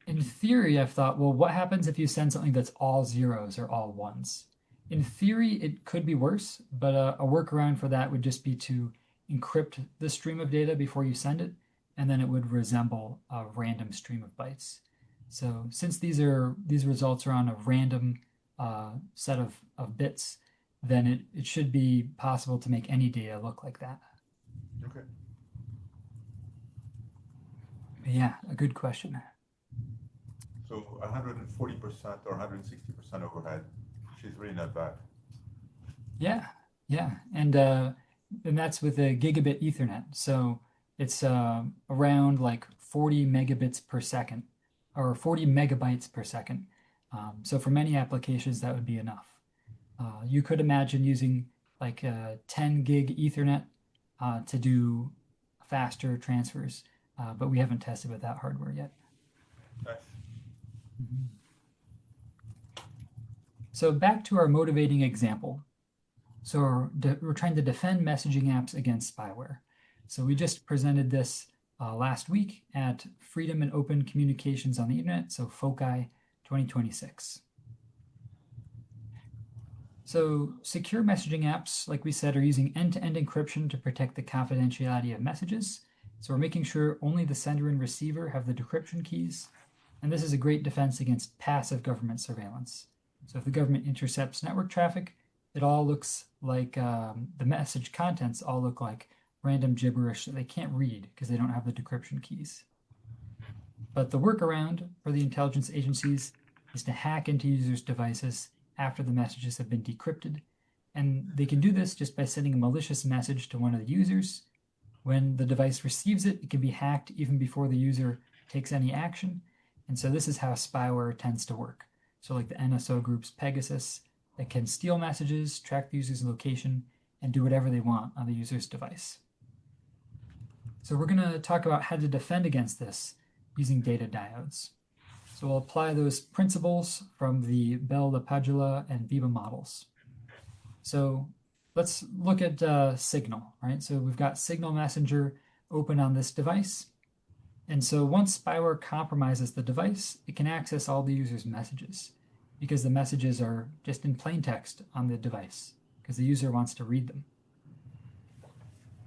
[SPEAKER 1] in theory, I've thought, well, what happens if you send something that's all zeros or all ones? In theory, it could be worse, but a workaround for that would just be to encrypt the stream of data before you send it, and then it would resemble a random stream of bytes. So since these results are on a random set of bits, then it should be possible to make any data look like that.
[SPEAKER 2] Okay.
[SPEAKER 1] Yeah, a good question.
[SPEAKER 2] So 140% or 160% overhead, which is really not bad.
[SPEAKER 1] Yeah, yeah, and that's with a gigabit Ethernet. So it's around like 40 megabits per second, or 40 megabytes per second. So for many applications, that would be enough. You could imagine using like 10 gig Ethernet to do faster transfers, but we haven't tested with that hardware yet.
[SPEAKER 2] Nice.
[SPEAKER 1] Mhm. So back to our motivating example. So we're trying to defend messaging apps against spyware. So we just presented this last week at Freedom and Open Communications on the Internet, so FOCI 2026. So secure messaging apps, like we said, are using end-to-end encryption to protect the confidentiality of messages. So we're making sure only the sender and receiver have the decryption keys. And this is a great defense against passive government surveillance. So if the government intercepts network traffic, it all looks like the message contents all look like random gibberish that they can't read because they don't have the decryption keys. But the workaround for the intelligence agencies is to hack into users' devices after the messages have been decrypted. And they can do this just by sending a malicious message to one of the users. When the device receives it, it can be hacked even before the user takes any action. And so this is how spyware tends to work. So like the NSO groups Pegasus, that can steal messages, track the user's location, and do whatever they want on the user's device. So we're going to talk about how to defend against this using data diodes. So we'll apply those principles from the Bell LaPadula and Biba models. So let's look at Signal, right? So we've got Signal Messenger open on this device. And so once spyware compromises the device, it can access all the user's messages because the messages are just in plain text on the device because the user wants to read them.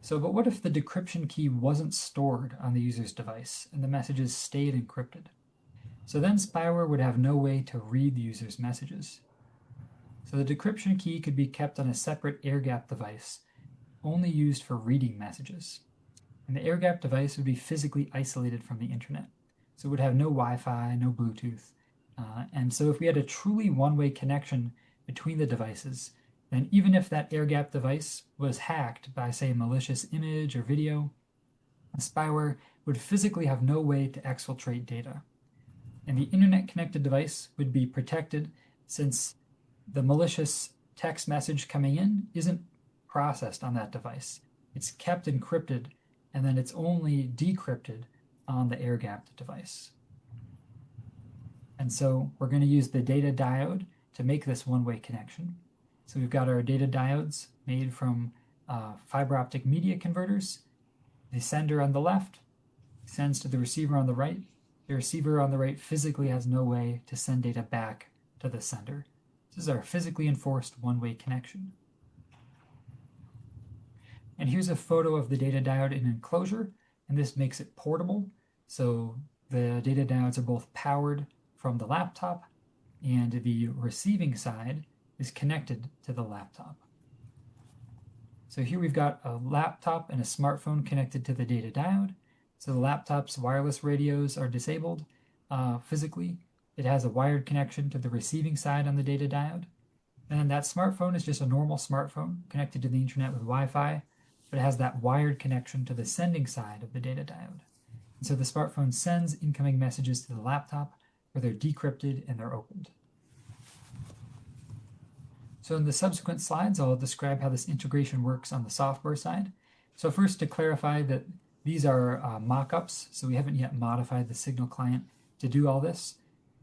[SPEAKER 1] So, but what if the decryption key wasn't stored on the user's device and the messages stayed encrypted? So then spyware would have no way to read the user's messages. So the decryption key could be kept on a separate air-gapped device, only used for reading messages. And the air-gapped device would be physically isolated from the internet. So it would have no Wi-Fi, no Bluetooth. And so if we had a truly one-way connection between the devices, then even if that air-gapped device was hacked by, say, a malicious image or video, the spyware would physically have no way to exfiltrate data. And the internet-connected device would be protected since the malicious text message coming in isn't processed on that device. It's kept encrypted, and then it's only decrypted on the air-gapped device. And so we're going to use the data diode to make this one-way connection. So we've got our data diodes made from fiber optic media converters. The sender on the left sends to the receiver on the right. The receiver on the right physically has no way to send data back to the sender. This is our physically enforced one-way connection. And here's a photo of the data diode in enclosure, and this makes it portable. So the data diodes are both powered from the laptop, and the receiving side is connected to the laptop. So here we've got a laptop and a smartphone connected to the data diode. So the laptop's wireless radios are disabled physically. It has a wired connection to the receiving side on the data diode. And that smartphone is just a normal smartphone connected to the internet with Wi-Fi, but it has that wired connection to the sending side of the data diode. And so the smartphone sends incoming messages to the laptop where they're decrypted and they're opened. So in the subsequent slides, I'll describe how this integration works on the software side. So first, to clarify that these are mock-ups, so we haven't yet modified the Signal client to do all this,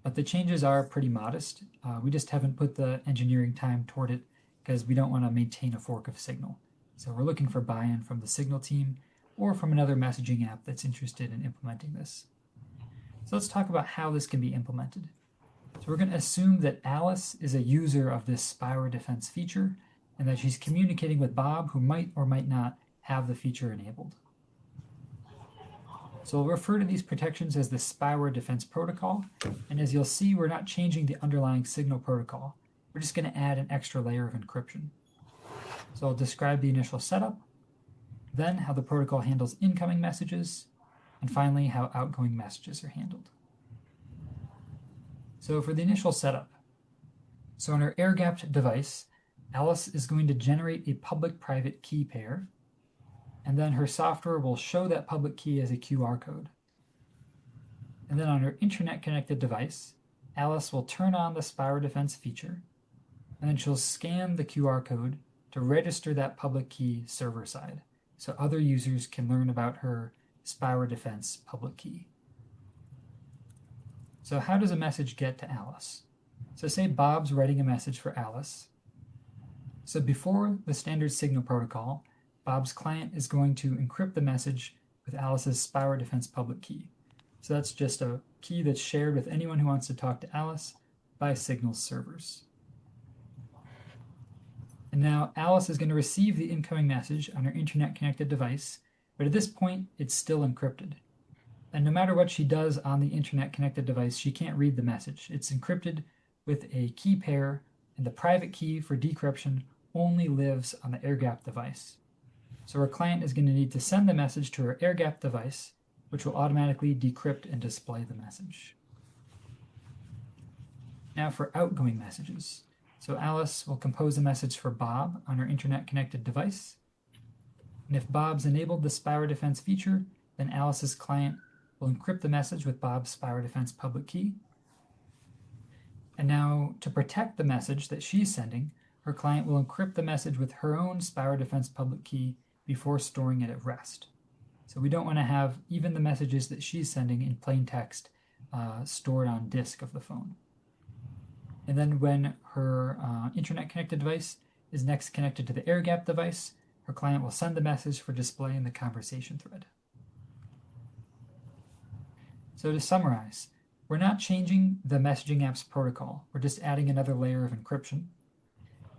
[SPEAKER 1] but the changes are pretty modest. We just haven't put the engineering time toward it because we don't want to maintain a fork of Signal. So we're looking for buy-in from the Signal team or from another messaging app that's interested in implementing this. So let's talk about how this can be implemented. So we're going to assume that Alice is a user of this spyware defense feature and that she's communicating with Bob, who might or might not have the feature enabled. So we'll refer to these protections as the spyware defense protocol. And as you'll see, we're not changing the underlying Signal protocol. We're just going to add an extra layer of encryption. So I'll describe the initial setup, then how the protocol handles incoming messages, and finally how outgoing messages are handled. So for the initial setup, so on our air-gapped device, Alice is going to generate a public-private key pair, and then her software will show that public key as a QR code. And then on her internet-connected device, Alice will turn on the spyware defense feature, and then she'll scan the QR code to register that public key server-side, so other users can learn about her spyware defense public key. So how does a message get to Alice? So say Bob's writing a message for Alice. So before the standard Signal protocol, Bob's client is going to encrypt the message with Alice's spyware defense public key. So that's just a key that's shared with anyone who wants to talk to Alice by Signal's servers. And now Alice is going to receive the incoming message on her internet-connected device, but at this point, it's still encrypted. And no matter what she does on the internet-connected device, she can't read the message. It's encrypted with a key pair, and the private key for decryption only lives on the air-gapped device. So our client is going to need to send the message to her air-gapped device, which will automatically decrypt and display the message. Now for outgoing messages. So Alice will compose a message for Bob on her internet-connected device. And if Bob's enabled the spyware defense feature, then Alice's client will encrypt the message with Bob's spyware defense public key. And now, to protect the message that she's sending, her client will encrypt the message with her own spyware defense public key before storing it at rest. So we don't want to have even the messages that she's sending in plain text stored on disk of the phone. And then when her internet-connected device is next connected to the air-gapped device, her client will send the message for display in the conversation thread. So to summarize, we're not changing the messaging app's protocol, we're just adding another layer of encryption.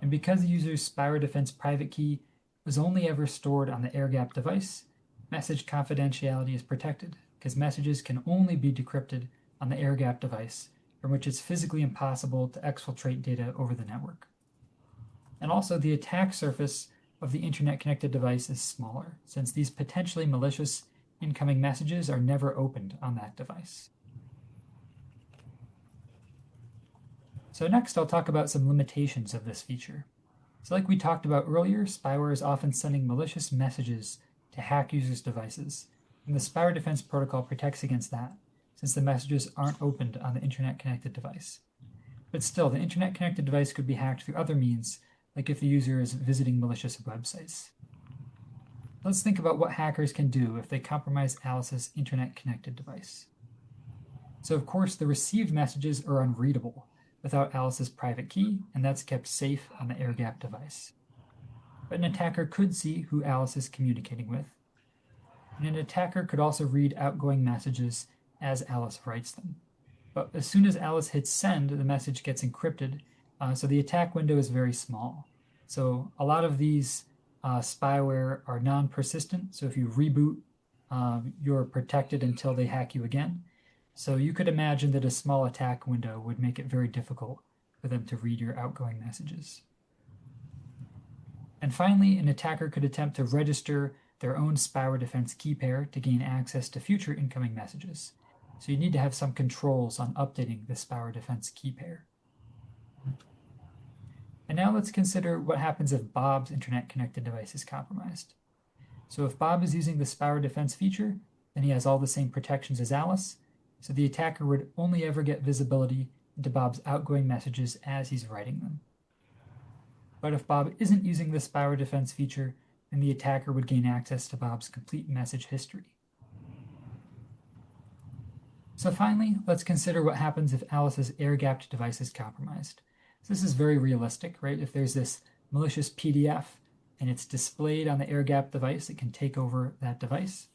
[SPEAKER 1] And because the user's spyware defense private key was only ever stored on the air-gapped device, message confidentiality is protected, because messages can only be decrypted on the air-gapped device, from which it's physically impossible to exfiltrate data over the network. And also, the attack surface of the internet-connected device is smaller, since these potentially malicious incoming messages are never opened on that device. So next, I'll talk about some limitations of this feature. So like we talked about earlier, spyware is often sending malicious messages to hack users' devices, and the spyware defense protocol protects against that, since the messages aren't opened on the internet-connected device. But still, the internet-connected device could be hacked through other means, like if the user is visiting malicious websites. Let's think about what hackers can do if they compromise Alice's internet-connected device. So of course, the received messages are unreadable without Alice's private key, and that's kept safe on the air-gapped device. But an attacker could see who Alice is communicating with, and an attacker could also read outgoing messages as Alice writes them. But as soon as Alice hits send, the message gets encrypted, so the attack window is very small. So a lot of these spyware are non-persistent, so if you reboot, you're protected until they hack you again. So you could imagine that a small attack window would make it very difficult for them to read your outgoing messages. And finally, an attacker could attempt to register their own spyware defense key pair to gain access to future incoming messages. So you need to have some controls on updating the spyware defense key pair. And now let's consider what happens if Bob's internet-connected device is compromised. So if Bob is using the spyware defense feature, then he has all the same protections as Alice, so the attacker would only ever get visibility into Bob's outgoing messages as he's writing them. But if Bob isn't using the spyware defense feature, then the attacker would gain access to Bob's complete message history. So finally, let's consider what happens if Alice's air-gapped device is compromised. So this is very realistic, right? If there's this malicious PDF and it's displayed on the air-gapped device, it can take over that device.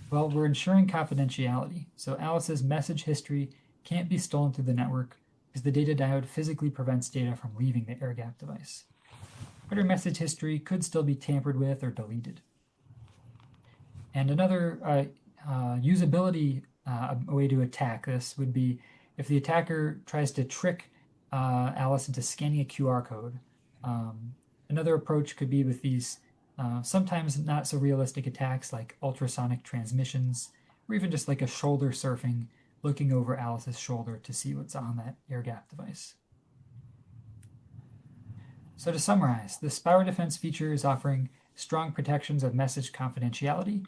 [SPEAKER 1] Well, we're ensuring confidentiality, so Alice's message history can't be stolen through the network because the data diode physically prevents data from leaving the air-gapped device. But her message history could still be tampered with or deleted. And another usability way to attack this would be if the attacker tries to trick Alice into scanning a QR code. Another approach could be with these sometimes not so realistic attacks like ultrasonic transmissions, or even just like a shoulder surfing, looking over Alice's shoulder to see what's on that air-gapped device. So to summarize, the spyware defense feature is offering strong protections of message confidentiality,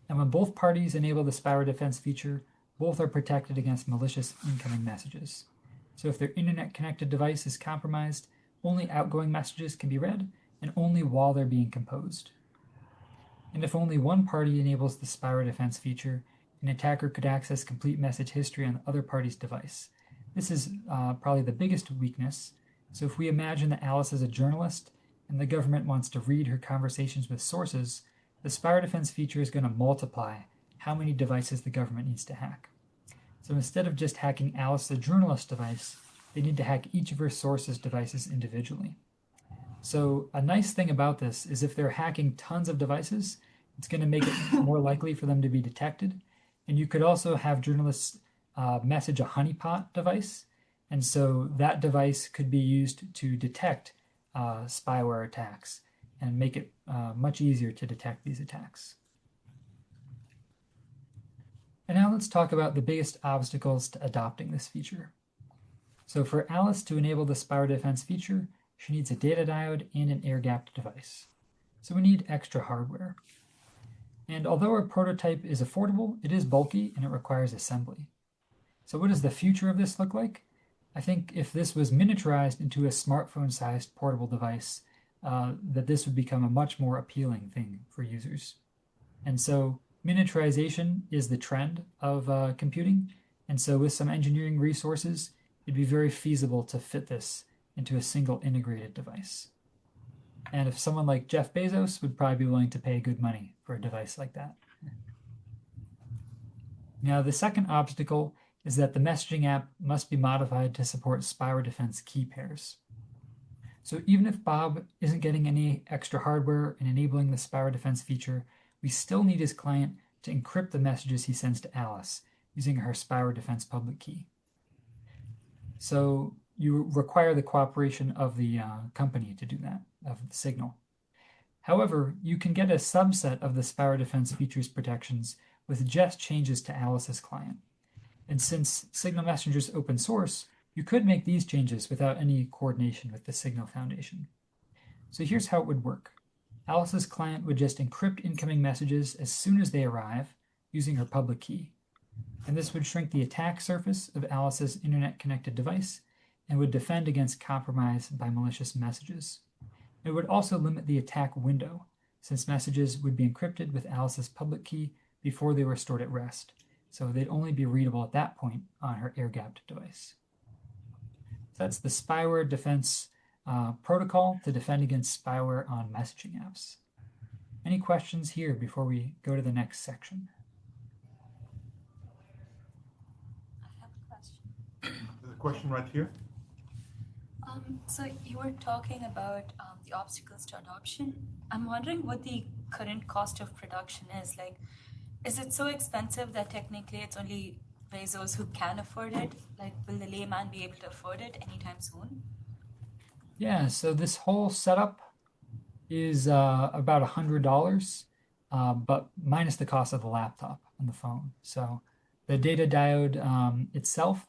[SPEAKER 1] and when both parties enable the spyware defense feature, both are protected against malicious incoming messages. So if their internet-connected device is compromised, only outgoing messages can be read, and only while they're being composed. And if only one party enables the spyware defense feature, an attacker could access complete message history on the other party's device. This is probably the biggest weakness. So if we imagine that Alice is a journalist and the government wants to read her conversations with sources, the spyware defense feature is going to multiply how many devices the government needs to hack. So instead of just hacking Alice the journalist device, they need to hack each of her sources' devices individually. So a nice thing about this is if they're hacking tons of devices, it's going to make it more likely for them to be detected. And you could also have journalists message a honeypot device. And so that device could be used to detect spyware attacks and make it much easier to detect these attacks. And now let's talk about the biggest obstacles to adopting this feature. So for Alice to enable the spyware defense feature, she needs a data diode and an air-gapped device. So we need extra hardware. And although our prototype is affordable, it is bulky and it requires assembly. So what does the future of this look like? I think if this was miniaturized into a smartphone-sized portable device, that this would become a much more appealing thing for users. And so miniaturization is the trend of computing. And so with some engineering resources, it'd be very feasible to fit this into a single integrated device. And if someone like Jeff Bezos would probably be willing to pay good money for a device like that. Now, the second obstacle is that the messaging app must be modified to support spyware defense key pairs. So even if Bob isn't getting any extra hardware in enabling the spyware defense feature, we still need his client to encrypt the messages he sends to Alice using her spyware defense public key. So you require the cooperation of the company to do that, of the Signal. However, you can get a subset of the spyware defense features protections with just changes to Alice's client. And since Signal Messenger is open source, you could make these changes without any coordination with the Signal Foundation. So here's how it would work. Alice's client would just encrypt incoming messages as soon as they arrive using her public key. And this would shrink the attack surface of Alice's internet-connected device and would defend against compromise by malicious messages. It would also limit the attack window, since messages would be encrypted with Alice's public key before they were stored at rest, so they'd only be readable at that point on her air-gapped device. So that's the spyware defense protocol to defend against spyware on messaging apps. Any questions here before we go to the next section?
[SPEAKER 3] I have a question.
[SPEAKER 2] There's a question right here.
[SPEAKER 3] So you were talking about the obstacles to adoption. I'm wondering what the current cost of production is. Like, is it so expensive that technically it's only Bezos who can afford it? Like, will the layman be able to afford it anytime soon?
[SPEAKER 1] Yeah, so this whole setup is about $100, but minus the cost of the laptop and the phone. So the data diode itself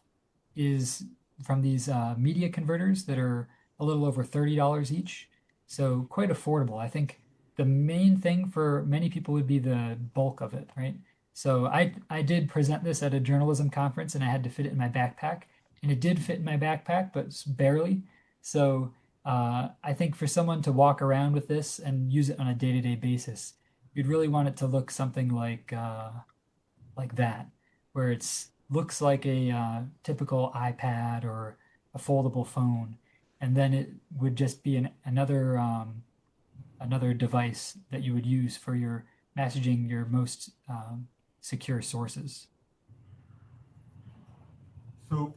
[SPEAKER 1] is from these media converters that are a little over $30 each. So quite affordable. I think the main thing for many people would be the bulk of it, right? So I did present this at a journalism conference and I had to fit it in my backpack. And it did fit in my backpack, but barely. So I think for someone to walk around with this and use it on a day-to-day basis, you'd really want it to look something like that, where it's looks like a typical iPad or a foldable phone, and then it would just be another device that you would use for your messaging your most secure sources.
[SPEAKER 2] So,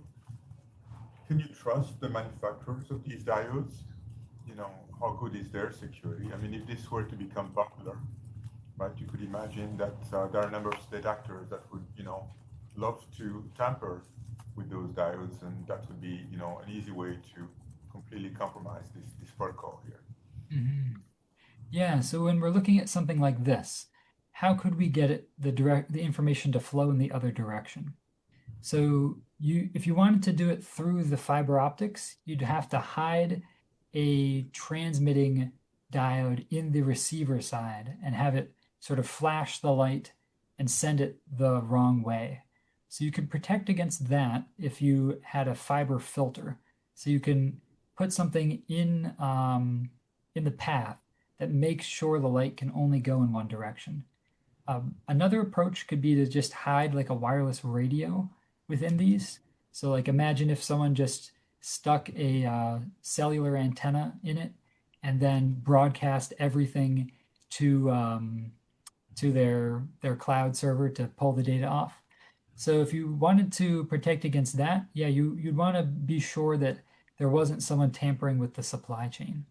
[SPEAKER 2] can you trust the manufacturers of these diodes? You know, how good is their security? I mean, if this were to become popular, right, you could imagine that there are a number of state actors that would, love to tamper with those diodes, and that would be, an easy way to completely compromise this protocol here.
[SPEAKER 1] Mm-hmm. Yeah, so when we're looking at something like this, how could we get the information to flow in the other direction? So if you wanted to do it through the fiber optics, you'd have to hide a transmitting diode in the receiver side and have it sort of flash the light and send it the wrong way. So you could protect against that if you had a fiber filter. So you can put something in the path that makes sure the light can only go in one direction. Another approach could be to just hide like a wireless radio within these. So like imagine if someone just stuck a cellular antenna in it and then broadcast everything to their cloud server to pull the data off. So if you wanted to protect against that, yeah, you'd want to be sure that there wasn't someone tampering with the supply chain.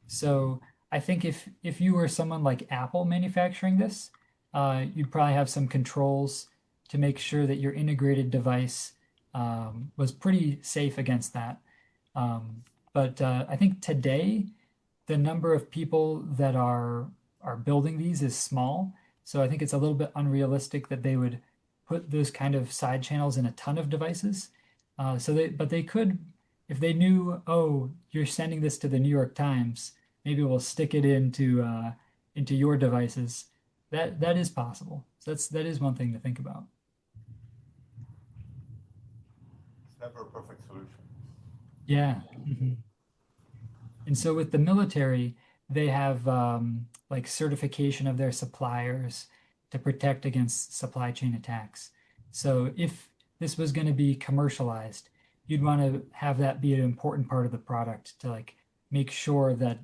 [SPEAKER 1] So I think if you were someone like Apple manufacturing this, you'd probably have some controls to make sure that your integrated device was pretty safe against that. But I think today the number of people that are building these is small. So I think it's a little bit unrealistic that they would put those kind of side channels in a ton of devices. But they could, if they knew, oh, you're sending this to the New York Times, maybe we'll stick it into your devices. That is possible. So that is one thing to think about.
[SPEAKER 2] It's never a perfect solution.
[SPEAKER 1] Yeah. Mm-hmm. And so with the military, they have like certification of their suppliers to protect against supply chain attacks. So if this was going to be commercialized, you'd want to have that be an important part of the product to like make sure that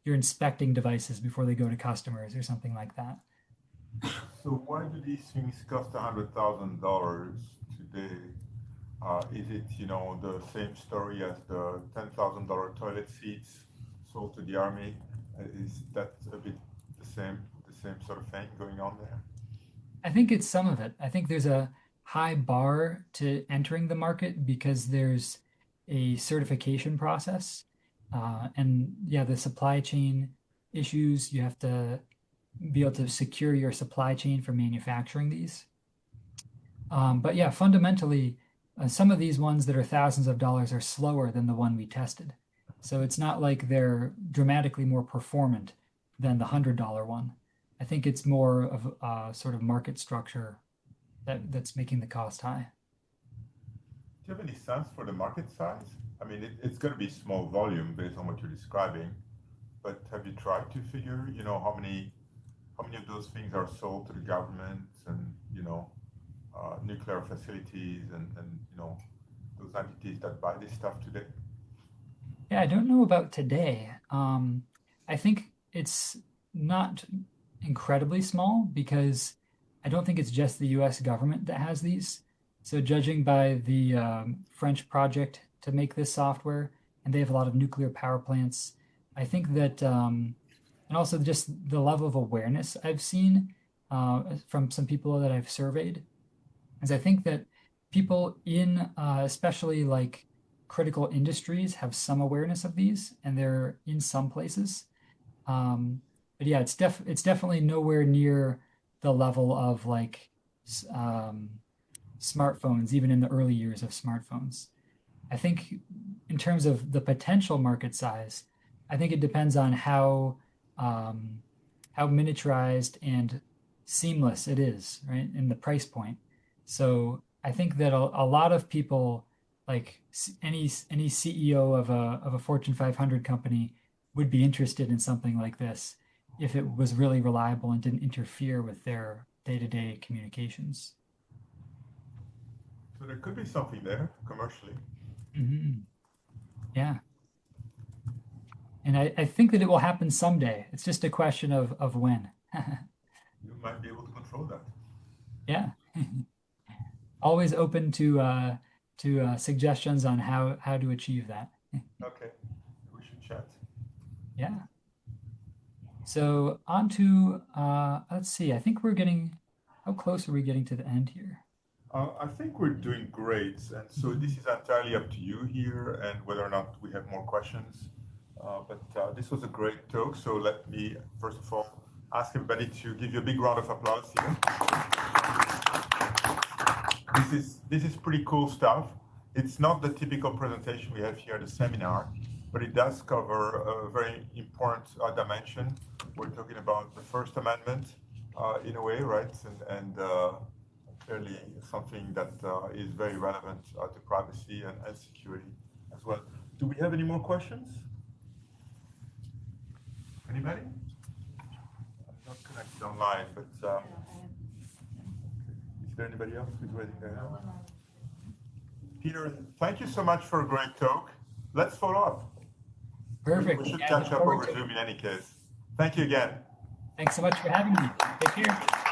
[SPEAKER 1] you're inspecting devices before they go to customers or something like that.
[SPEAKER 2] So why do these things cost $100,000 today? Is it, the same story as the $10,000 toilet seats sold to the army? Is that a bit the same sort of thing going on there?
[SPEAKER 1] I think it's some of it. I think there's a high bar to entering the market because there's a certification process. And yeah, the supply chain issues, you have to be able to secure your supply chain for manufacturing these. But yeah, fundamentally, some of these ones that are thousands of dollars are slower than the one we tested. So it's not like they're dramatically more performant than the $100 one. I think it's more of a sort of market structure that's making the cost high.
[SPEAKER 2] Do you have any sense for the market size? I mean, it's going to be small volume based on what you're describing, but have you tried to figure, how many of those things are sold to the government and, nuclear facilities and those entities that buy this stuff today?
[SPEAKER 1] Yeah, I don't know about today. I think it's not incredibly small because I don't think it's just the US government that has these. So, judging by the French project to make this software, and they have a lot of nuclear power plants, I think that, and also just the level of awareness I've seen from some people that I've surveyed, is I think that people in especially like critical industries have some awareness of these, and they're in some places. But yeah, it's definitely nowhere near the level of like smartphones, even in the early years of smartphones. I think in terms of the potential market size, I think it depends on how miniaturized and seamless it is, right? And the price point. So I think that a lot of people, like any CEO of a Fortune 500 company, would be interested in something like this if it was really reliable and didn't interfere with their day-to-day communications.
[SPEAKER 2] So there could be something there commercially.
[SPEAKER 1] Hmm. Yeah. And I think that it will happen someday. It's just a question of when.
[SPEAKER 2] You might be able to control that.
[SPEAKER 1] Yeah. Always open to suggestions on how to achieve that.
[SPEAKER 2] Okay, we should chat.
[SPEAKER 1] Yeah. So on to let's see. I think we're getting how close are we getting to the end here?
[SPEAKER 2] I think we're doing great, and so this is entirely up to you here and whether or not we have more questions. But this was a great talk, so let me first of all ask everybody to give you a big round of applause here. This is pretty cool stuff. It's not the typical presentation we have here at the seminar, but it does cover a very important dimension. We're talking about the First Amendment in a way, right? And clearly something that is very relevant to privacy and security as well. Do we have any more questions? Anybody? I'm not connected online, but is there anybody else who's raising their hand? Peter, thank you so much for a great talk. Let's follow up.
[SPEAKER 1] Perfect.
[SPEAKER 2] We should
[SPEAKER 1] Yeah,
[SPEAKER 2] catch
[SPEAKER 1] look
[SPEAKER 2] up
[SPEAKER 1] forward
[SPEAKER 2] over
[SPEAKER 1] to it.
[SPEAKER 2] Zoom in any case. Thank you again.
[SPEAKER 1] Thanks so much for having me. Take care.